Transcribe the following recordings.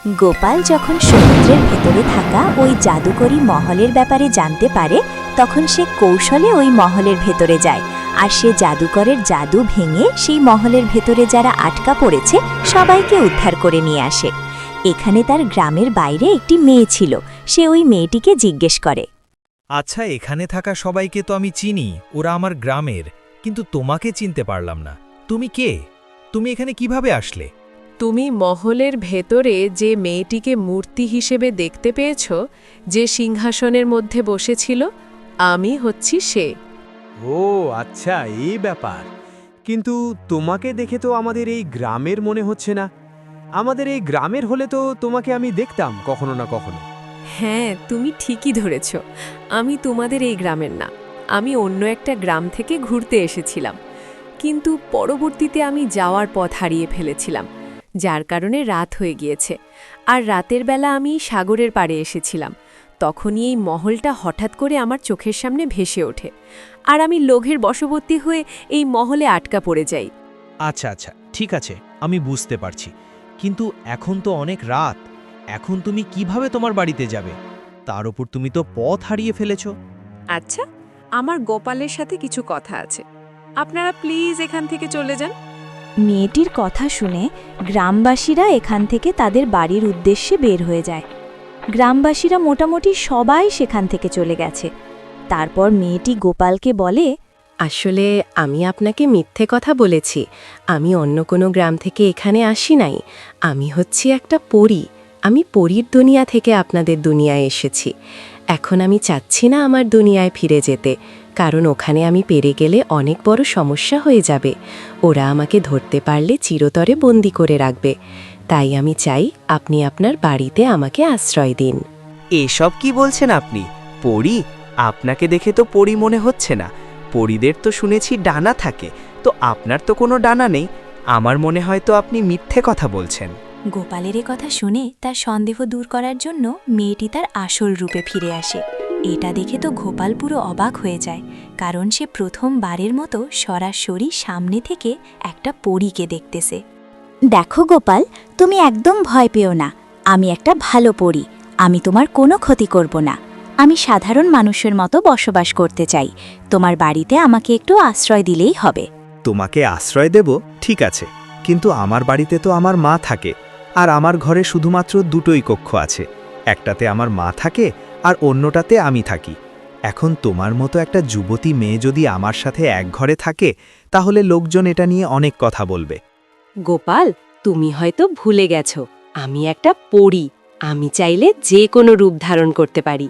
গোপাল যখন সমুদ্রের ভেতরে থাকা ওই জাদুকরী মহলের ব্যাপারে জানতে পারে তখন সে কৌশলে ওই মহলের ভেতরে যায় আর সে জাদুকরের জাদু ভেঙে সেই মহলের ভেতরে যারা আটকা পড়েছে সবাইকে উদ্ধার করে নিয়ে আসে। এখানে তার গ্রামের বাইরে একটি মেয়ে ছিল, সে ওই মেয়েটিকে জিজ্ঞেস করে, আচ্ছা, এখানে থাকা সবাইকে তো আমি চিনি, ওরা আমার গ্রামের, কিন্তু তোমাকে চিনতে পারলাম না। তুমি কে? তুমি এখানে কিভাবে আসলে? তুমি মহলের ভেতরে যে মেয়েটিকে মূর্তি হিসেবে দেখতে পেয়েছ, যে সিংহাসনের মধ্যে বসেছিল, আমি হচ্ছি সে। ও আচ্ছা, এই ব্যাপার। কিন্তু তোমাকে দেখে তো আমাদের এই গ্রামের মনে হচ্ছে না। আমাদের এই গ্রামের হলে তো তোমাকে আমি দেখতাম কখনো না কখনো। হ্যাঁ, তুমি ঠিকই ধরেছ। আমি তোমাদের এই গ্রামের না, আমি অন্য একটা গ্রাম থেকে ঘুরতে এসেছিলাম। কিন্তু পরবর্তীতে আমি যাওয়ার পথ হারিয়ে ফেলেছিলাম, যার কারণে রাত হয়ে গিয়েছে। আর রাতের বেলা আমি সাগরের পাড়ে এসেছিলাম। তখনই এই মহলটা হঠাৎ করে আমার চোখের সামনে ভেসে ওঠে, আর আমি লোভের বশবর্তী হয়ে এই মহলে আটকা পড়ে যাই। আচ্ছা আচ্ছা, ঠিক আছে, আমি বুঝতে পারছি। কিন্তু এখন তো অনেক রাত, এখন তুমি কিভাবে তোমার বাড়িতে যাবে? তার উপর তুমি তো পথ হারিয়ে ফেলেছো। আচ্ছা, আমার গোপালের সাথে কিছু কথা আছে, আপনারা প্লিজ এখান থেকে চলে যান। মেয়েটির কথা শুনে গ্রামবাসীরা এখান থেকে তাদের বাড়ির উদ্দেশ্যে বের হয়ে যায়। গ্রামবাসীরা মোটামুটি সবাই সেখান থেকে চলে গেছে। তারপর মেয়েটি গোপালকে বলে, আসলে আমি আপনাকে মিথ্যে কথা বলেছি। আমি অন্য কোনো গ্রাম থেকে এখানে আসি নাই। আমি হচ্ছি একটা পরী। আমি পরীর দুনিয়া থেকে আপনাদের দুনিয়ায় এসেছি। এখন আমি চাচ্ছি না আমার দুনিয়ায় ফিরে যেতে, কারণ ওখানে আমি পেরে গেলে অনেক বড় সমস্যা হয়ে যাবে। ওরা আমাকে ধরতে পারলে চিরতরে বন্দি করে রাখবে। তাই আমি চাই আপনি আপনার বাড়িতে আমাকে আশ্রয় দিন। এসব কি বলছেন আপনি? পরী? আপনাকে দেখে তো পরী মনে হচ্ছে না। পরীদের তো শুনেছি ডানা থাকে, তো আপনার তো কোনো ডানা নেই। আমার মনে হয় তো আপনি মিথ্যে কথা বলছেন। গোপালের কথা শুনে তার সন্দেহ দূর করার জন্য মেয়েটি তার আসল রূপে ফিরে আসে। এটা দেখে তো গোপাল পুরো অবাক হয়ে যায়, কারণ সে প্রথমবারের মতো সরাসরি সামনে থেকে একটা পরীকে দেখতেছে। দেখো গোপাল, তুমি একদম ভয় পেও না। আমি একটা ভালো পরী, আমি তোমার কোনো ক্ষতি করব না। আমি সাধারণ মানুষের মতো বসবাস করতে চাই। তোমার বাড়িতে আমাকে একটু আশ্রয় দিলেই হবে। তোমাকে আশ্রয় দেব, ঠিক আছে, কিন্তু আমার বাড়িতে তো আমার মা থাকে, আর আমার ঘরে শুধুমাত্র দুটোই কক্ষ আছে। একটাতে আমার মা থাকে আর অন্যটাতে আমি থাকি। এখন তোমার মতো একটা যুবতী মেয়ে যদি আমার সাথে এক ঘরে থাকে, তাহলে লোকজন এটা নিয়ে অনেক কথা বলবে। গোপাল, তুমি হয়তো ভুলে গেছো, আমি একটা পরী। আমি চাইলে যে কোনো রূপ ধারণ করতে পারি।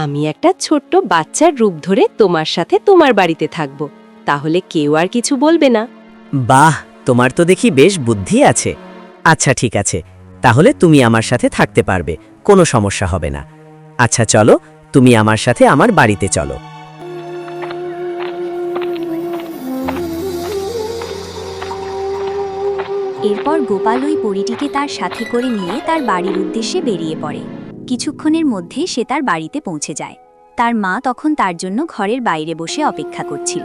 আমি একটা ছোট্ট বাচ্চার রূপ ধরে তোমার সাথে তোমার বাড়িতে থাকব, তাহলে কেউ আর কিছু বলবে না। বাহ, তোমার তো দেখি বেশ বুদ্ধি আছে। আচ্ছা ঠিক আছে, তাহলে তুমি আমার সাথে থাকতে পারবে, কোনো সমস্যা হবে না। আচ্ছা চলো, তুমি আমার সাথে আমার বাড়িতে চলো। এরপর গোপাল ওই পরীটিকে তার সাথে করে নিয়ে তার বাড়ির উদ্দেশ্যে বেরিয়ে পড়ে। কিছুক্ষণের মধ্যে সে তার বাড়িতে পৌঁছে যায়। তার মা তখন তার জন্য ঘরের বাইরে বসে অপেক্ষা করছিল।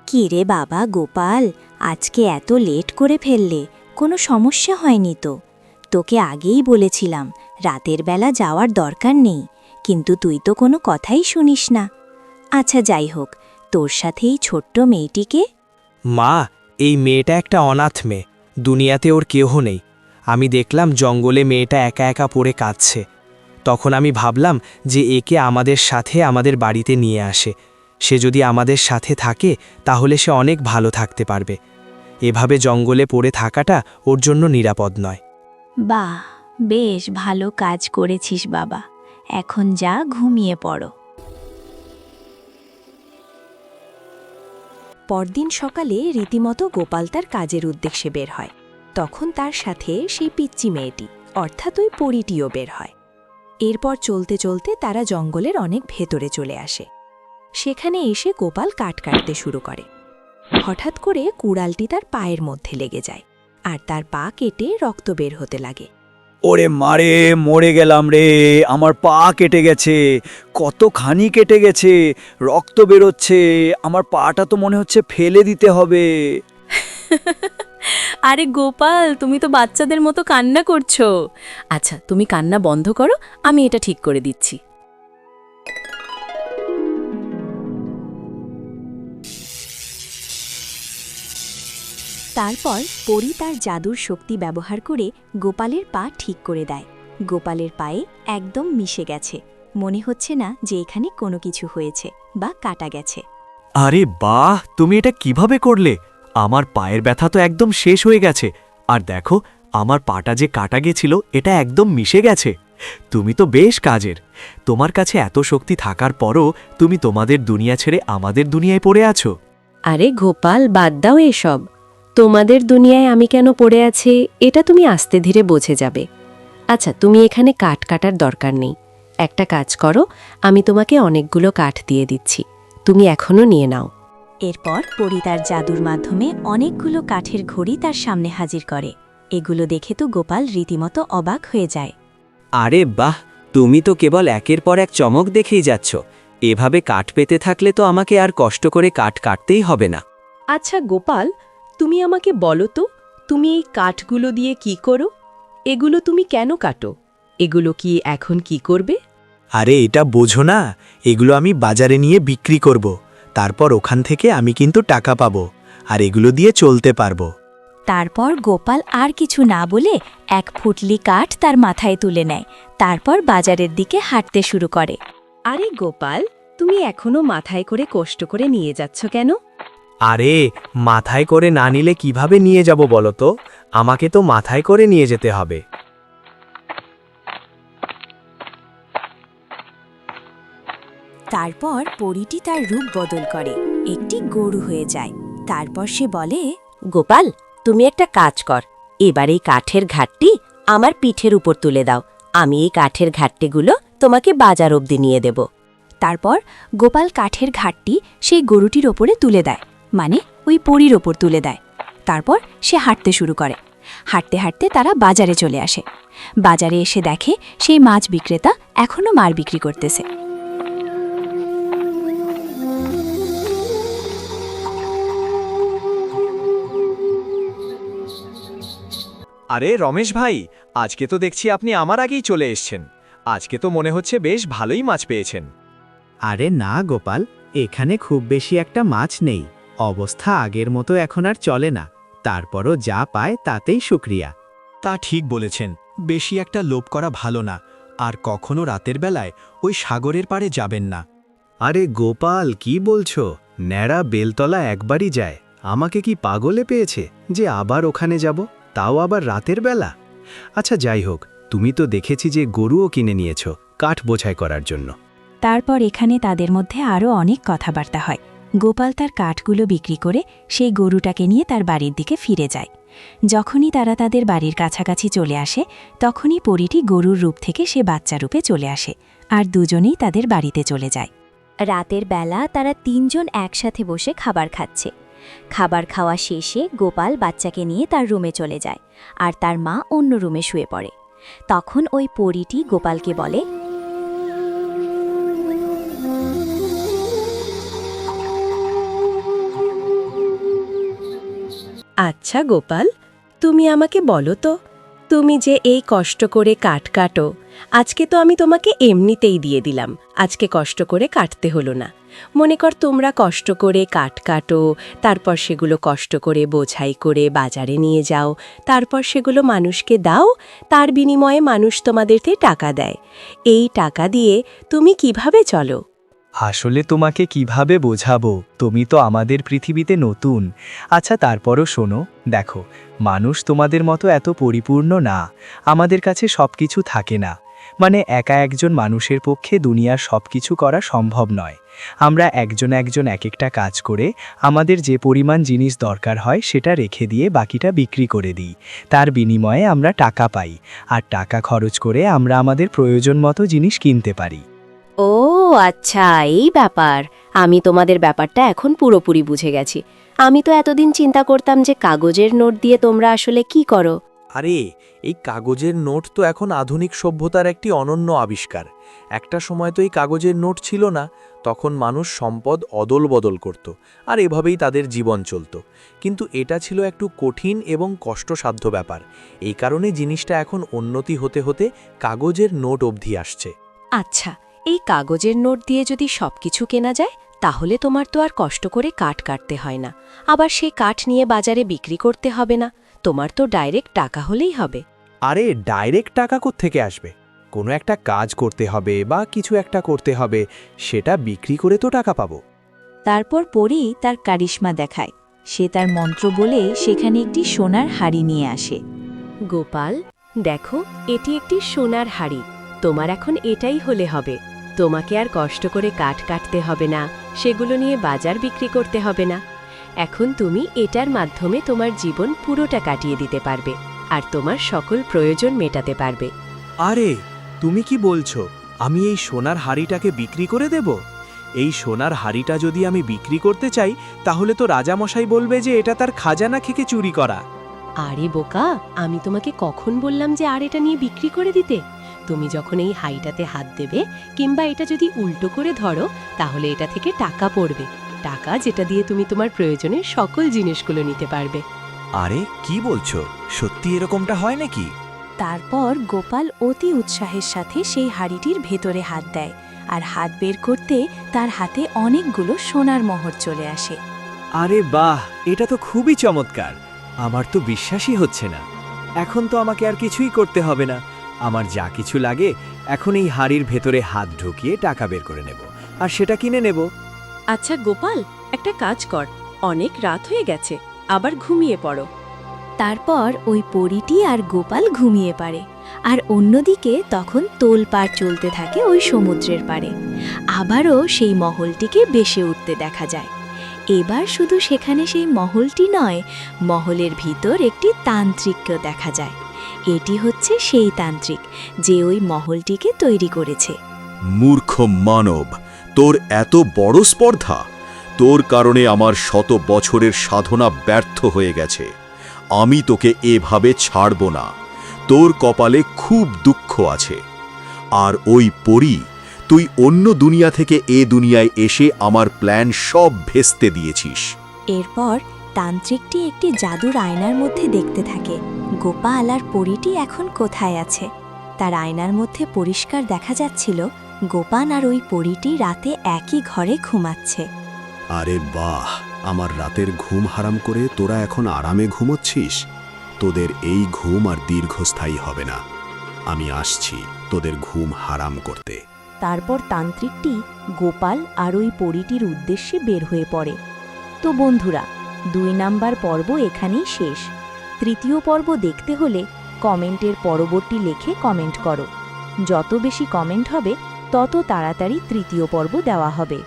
কি রে বাবা গোপাল, আজকে এত লেট করে ফেললে? কোনো সমস্যা হয়নি তো? তোকে আগেই বলেছিলাম রাতের বেলা যাওয়ার দরকার নেই, কিন্তু তুই তো কোনো কথাই শুনিস না। আচ্ছা যাই হোক, তোর সাথে এই ছোট্ট মেয়েটিকে? মা, এই মেয়েটা একটা অনাথ মেয়ে, দুনিয়াতে ওর কেহ নেই। আমি দেখলাম জঙ্গলে মেয়েটা একা একা পড়ে কাঁদছে। তখন আমি ভাবলাম যে একে আমাদের সাথে আমাদের বাড়িতে নিয়ে আসে। সে যদি আমাদের সাথে থাকে তাহলে সে অনেক ভালো থাকতে পারবে। এভাবে জঙ্গলে পড়ে থাকাটা ওর জন্য নিরাপদ নয়। বাহ, বেশ ভালো কাজ করেছিস বাবা। এখন যা, ঘুমিয়ে পড়ো। পরদিন সকালে রীতিমতো গোপাল তার কাজের উদ্দেশ্যে বের হয়। তখন তার সাথে সেই পিচ্চি মেয়েটি, অর্থাৎ ওই পরীটিও বের হয়। এরপর চলতে চলতে তারা জঙ্গলের অনেক ভেতরে চলে আসে। সেখানে এসে গোপাল কাঠ কাটতে শুরু করে। হঠাৎ করে কুড়ালটি তার পায়ের মধ্যে লেগে যায়, আর তার পা কেটে রক্ত বের হতে লাগে। ওরে মারে, মরে গেলাম রে, আমার পা কেটে গেছে, কতখানি কেটে গেছে, রক্ত বেরোচ্ছে, আমার পাটা তো মনে হচ্ছে ফেলে দিতে হবে। আরে গোপাল, তুমি তো বাচ্চাদের মতো কান্না করছো। আচ্ছা, তুমি কান্না বন্ধ করো, আমি এটা ঠিক করে দিচ্ছি। তারপর পরী তার জাদুর শক্তি ব্যবহার করে গোপালের পা ঠিক করে দেয়। গোপালের পায়ে একদম মিশে গেছে, মনে হচ্ছে না যে এখানে কোনো কিছু হয়েছে বা কাটা গেছে। আরে বাহ, তুমি এটা কিভাবে করলে? আমার পায়ের ব্যথা তো একদম শেষ হয়ে গেছে। আর দেখো, আমার পাটা যে কাটা গেছিল এটা একদম মিশে গেছে। তুমি তো বেশ কাজের। তোমার কাছে এত শক্তি থাকার পরও তুমি তোমাদের দুনিয়া ছেড়ে আমাদের দুনিয়ায় পড়ে আছো। আরে গোপাল, বাদ দাও এসব। তোমাদের দুনিয়ায় আমি কেন পড়ে আছি এটা তুমি আস্তে ধীরে বুঝে যাবে। আচ্ছা, তুমি এখানে কাঠ কাটার দরকার নেই। একটা কাজ করো, আমি তোমাকে অনেকগুলো কাঠ দিয়ে দিচ্ছি, তুমি এখনো নিয়ে নাও। এরপর পরী তার জাদুর মাধ্যমে অনেকগুলো কাঠের ঘড়ি তার সামনে হাজির করে। এগুলো দেখে তো গোপাল রীতিমতো অবাক হয়ে যায়। আরে বাহ, তুমি তো কেবল একের পর এক চমক দেখেই যাচ্ছ। এভাবে কাঠ পেতে থাকলে তো আমাকে আর কষ্ট করে কাঠ কাটতেই হবে না। আচ্ছা গোপাল, তুমি আমাকে বলো তো, তুমি এই কাঠগুলো দিয়ে কি করো? এগুলো তুমি কেন কাটো? এগুলো কি এখন কি করবে? আরে এটা বোঝো না, এগুলো আমি বাজারে নিয়ে বিক্রি করব, তারপর ওখান থেকে আমি কিন্তু টাকা পাবো, আর এগুলো দিয়ে চলতে পারবো। তারপর গোপাল আর কিছু না বলে এক ফুটলি কাঠ তার মাথায় তুলে নেয়, তারপর বাজারের দিকে হাঁটতে শুরু করে। আরে গোপাল, তুমি এখনো মাথায় করে কষ্ট করে নিয়ে যাচ্ছ কেন? আরে মাথায় করে না নিলে কিভাবে নিয়ে যাব বলো তো? আমাকে তো মাথায় করে নিয়ে যেতে হবে। তারপর পরীটি তার রূপ বদল করে, একটি গরু হয়ে যায়। তারপর সে বলে, গোপাল, তুমি একটা কাজ কর, এবার এই কাঠের ঘাটটি আমার পিঠের উপর তুলে দাও, আমি এই কাঠের ঘাটটিগুলো তোমাকে বাজার অবধি নিয়ে দেব। তারপর গোপাল কাঠের ঘাটটি সেই গরুটির ওপরে তুলে দেয়, মানে ওই পরীর ওপর তুলে দেয়। তারপর সে হাঁটতে শুরু করে। হাঁটতে হাঁটতে তারা বাজারে চলে আসে। বাজারে এসে দেখে সেই মাছ বিক্রেতা এখনও মার বিক্রি করতেছে। আরে রমেশ ভাই, আজকে তো দেখছি আপনি আমার আগেই চলে এসছেন। আজকে তো মনে হচ্ছে বেশ ভালোই মাছ পেয়েছেন। আরে না গোপাল, এখানে খুব বেশি একটা মাছ নেই, অবস্থা আগের মতো এখন আর চলে না, তারপরও যা পায় তাতেই শুক্রিয়া। তা ঠিক বলেছেন, বেশি একটা লোভ করা ভালো না, আর কখনো রাতের বেলায় ওই সাগরের পাড়ে যাবেন না। আরে গোপাল, কি বলছো? ন্যাড়া বেলতলা একবারই যায়, আমাকে কি পাগলে পেয়েছে যে আবার ওখানে যাব, তাও আবার রাতের বেলা? আচ্ছা যাই হোক, তুমি তো দেখেছি যে গরুও কিনে নিয়েছো কাঠ বোঝাই করার জন্য। তারপর এখানে তাদের মধ্যে আরও অনেক কথাবার্তা হয়। গোপাল তার কাঠগুলো বিক্রি করে সেই গরুটাকে নিয়ে তার বাড়ির দিকে ফিরে যায়। যখনই তারা তাদের বাড়ির কাছাকাছি চলে আসে, তখনই পরীটি গরুর রূপ থেকে সে বাচ্চা রূপে চলে আসে, আর দুজনেই তাদের বাড়িতে চলে যায়। রাতের বেলা তারা তিনজন একসাথে বসে খাবার খাচ্ছে। খাবার খাওয়া শেষে গোপাল বাচ্চাকে নিয়ে তার রুমে চলে যায়, আর তার মা অন্য রুমে শুয়ে পড়ে। তখন ওই পরীটি গোপালকে বলে, আচ্ছা গোপাল, তুমি আমাকে বলো তো, তুমি যে এই কষ্ট করে কাঠ কাটো, আজকে তো আমি তোমাকে এমনিতেই দিয়ে দিলাম, আজকে কষ্ট করে কাটতে হলো না। মনে কর তোমরা কষ্ট করে কাঠ কাটো, তারপর সেগুলো কষ্ট করে বোঝাই করে বাজারে নিয়ে যাও, তারপর সেগুলো মানুষকে দাও, তার বিনিময়ে মানুষ তোমাদেরকে টাকা দেয়। এই টাকা দিয়ে তুমি কিভাবে চলো? আসলে তোমাকে কিভাবে বোঝাবো, তুমি তো আমাদের পৃথিবীতে নতুন। আচ্ছা তারপরও শোনো, দেখো, মানুষ তোমাদের মতো এত পরিপূর্ণ না, আমাদের কাছে সবকিছু থাকে না, মানে একা একজন মানুষের পক্ষে দুনিয়ার সবকিছু করা সম্ভব নয়। আমরা একজন একজন এক একটা কাজ করে আমাদের যে পরিমাণ জিনিস দরকার হয় সেটা রেখে দিয়ে বাকিটা বিক্রি করে দিই, তার বিনিময়ে আমরা টাকা পাই, আর টাকা খরচ করে আমরা আমাদের প্রয়োজন মতো জিনিস কিনতে পারি। ও আচ্ছা, এই ব্যাপার। আমি তোমাদের ব্যাপারটা এখন পুরোপুরি বুঝে গেছি। আমি তো এতদিন চিন্তা করতাম যে কাগজের নোট দিয়ে তোমরা আসলে কি করো। আরে এই কাগজের নোট তো এখন আধুনিক সভ্যতার একটি অনন্য আবিষ্কার। একটা সময় তো এই কাগজের নোট ছিল না, তখন মানুষ সম্পদ অদল বদল করত আর এভাবেই তাদের জীবন চলত। কিন্তু এটা ছিল একটু কঠিন এবং কষ্টসাধ্য ব্যাপার। এই কারণে জিনিসটা এখন উন্নতি হতে হতে কাগজের নোট অবধি আসছে। আচ্ছা, এই কাগজের নোট দিয়ে যদি সবকিছু কেনা যায়, তাহলে তোমার তো আর কষ্ট করে কাঠ কাটতে হয় না, আবার সেই কাঠ নিয়ে বাজারে বিক্রি করতে হবে না, তোমার তো ডাইরেক্ট টাকা হলেই হবে। আরে ডাইরেক্ট টাকা কোত্থেকে আসবে? কোনো একটা কাজ করতে হবে বা কিছু একটা করতে হবে, সেটা বিক্রি করে তো টাকা পাবো। তারপর পরী তার কারিশমা দেখায়। সে তার মন্ত্র বলে সেখানে একটি সোনার হাড়ি নিয়ে আসে। গোপাল, দেখো, এটি একটি সোনার হাড়ি। তোমার এখন এটাই হলে হবে। তোমাকে আর কষ্ট করে কাঠ কাটতে হবে না, সেগুলো নিয়ে বাজার বিক্রি করতে হবে না। এখন তুমি এটার মাধ্যমে তোমার জীবন পুরোটা কাটিয়ে দিতে পারবে আর তোমার সকল প্রয়োজন মেটাতে পারবে। আরে তুমি কি বলছো? আমি এই সোনার হাড়িটাকে বিক্রি করে দেব? এই সোনার হাড়িটা যদি আমি বিক্রি করতে চাই, তাহলে তো রাজামশাই বলবে যে এটা তার খাজানা থেকে চুরি করা। আরে বোকা, আমি তোমাকে কখন বললাম যে আর এটা নিয়ে বিক্রি করে দিতে? তুমি যখন এই হাড়িটাতে হাত দেবে কিংবা এটা যদি উল্টো করে ধরো, তাহলে এটা থেকে টাকা পড়বে, টাকা যেটা দিয়ে তুমি তোমার প্রয়োজনের সকল জিনিসগুলো নিতে পারবে। আরে কি বলছো? সত্যি এরকমটা হয় নাকি? তারপর গোপাল অতি উৎসাহের সাথে সেই হাড়িটির ভেতরে হাত দেয়, আর হাত বের করতে তার হাতে অনেকগুলো সোনার মোহর চলে আসে। আরে বাহ, এটা তো খুবই চমৎকার। আমার তো বিশ্বাসই হচ্ছে না। এখন তো আমাকে আর কিছুই করতে হবে না। আমার যা কিছু লাগে, এখন এই হাড়ির ভেতরে হাত ঢুকিয়ে টাকা বের করে নেব আর সেটা কিনে নেব। আচ্ছা গোপাল, একটা কাজ কর, অনেক রাত হয়ে গেছে, আবার ঘুমিয়ে পড়ো। তারপর ওই পরীটি আর গোপাল ঘুমিয়ে পড়ে, আর অন্যদিকে তখন তোলপাড় চলতে থাকে ওই সমুদ্রের পাড়ে। আবারও সেই মহলটিকে বেশে উঠতে দেখা যায়। এবার শুধু সেখানে সেই মহলটি নয়, মহলের ভিতর একটি তান্ত্রিককে দেখা যায়। এটি হচ্ছে সেই তান্ত্রিক যে ওই মহলটিকে তৈরি করেছে। মূর্খ মানব, তোর এত বড় স্পর্ধা! তোর কারণে আমার শত বছরের সাধনা ব্যর্থ হয়ে গেছে। আমি তোকে এভাবে ছাড়ব না। তোর কপালে খুব দুঃখ আছে। আর ওই পরী, তুই অন্য দুনিয়া থেকে এ দুনিয়ায় এসে আমার প্ল্যান সব ভেস্তে দিয়েছিস। এরপর তান্ত্রিকটি একটি জাদুর আয়নার মধ্যে দেখতে থাকে গোপাল আর পরীটি এখন কোথায় আছে। তার আয়নার মধ্যে পরিষ্কার দেখা যাচ্ছিল গোপাল আর ওই পরীটি রাতে একই ঘরে ঘুমাচ্ছে। আরে বাহ, আমার রাতের ঘুম হারাম করে তোরা এখন আরামে ঘুমোচ্ছিস। তোদের এই ঘুম আর দীর্ঘস্থায়ী হবে না। আমি আসছি তোদের ঘুম হারাম করতে। তারপর তান্ত্রিকটি গোপাল আর ওই পরীটির উদ্দেশ্যে বের হয়ে পড়ে। তো বন্ধুরা, 2 নাম্বার পর্ব এখানেই শেষ। 3য় পর্ব দেখতে হলে কমেন্টের পরবর্তী লেখে কমেন্ট করো। যত বেশি কমেন্ট হবে তত তাড়াতাড়ি 3য় পর্ব দেওয়া হবে।